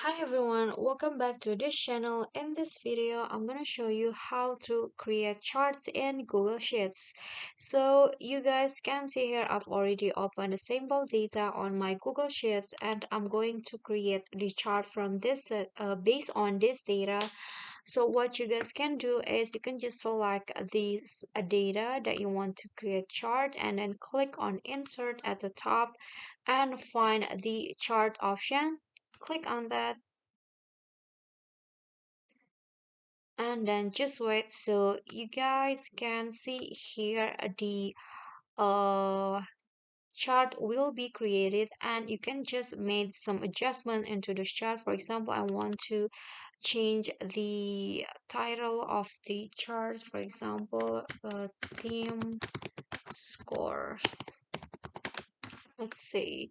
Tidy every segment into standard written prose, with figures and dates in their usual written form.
Hi everyone, welcome back to this channel. In this video, I'm gonna show you how to create charts in Google Sheets. So you guys can see here, I've already opened a sample data on my Google Sheets and I'm going to create the chart from this based on this data. So what you guys can do is you can just select these data that you want to create chart and then click on insert at the top and find the chart option. Click on that and then just wait so you guys can see here the uh chart will be created and you can just make some adjustment into the chart. For example, I want to change the title of the chart, for example, theme scores, let's say,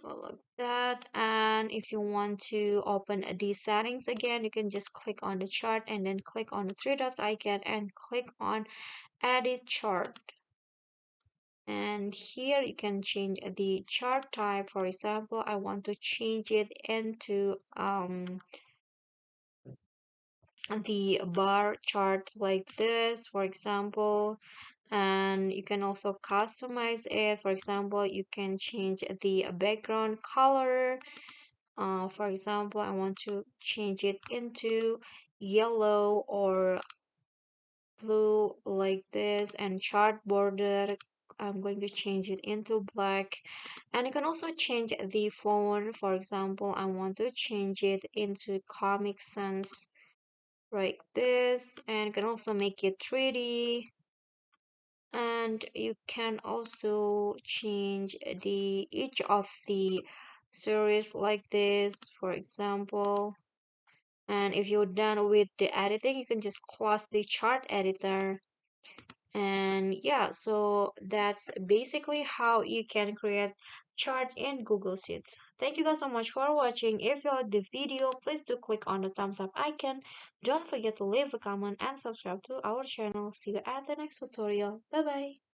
go like that. And if you want to open these settings again, you can just click on the chart and then click on the three dots icon and click on edit chart. And here you can change the chart type. For example, I want to change it into the bar chart like this, for example. And you can also customize it. For example, you can change the background color. For example, I want to change it into yellow or blue like this, and chart border I'm going to change it into black. And you can also change the font. For example, I want to change it into Comic Sans like this, and you can also make it 3D. And you can also change the each of the series like this, for example. And if you're done with the editing, you can just close the chart editor. And yeah, so that's basically how you can create chart in Google Sheets. Thank you guys so much for watching. If you like the video, please do click on the thumbs up icon. Don't forget to leave a comment and subscribe to our channel. See you at the next tutorial. Bye bye.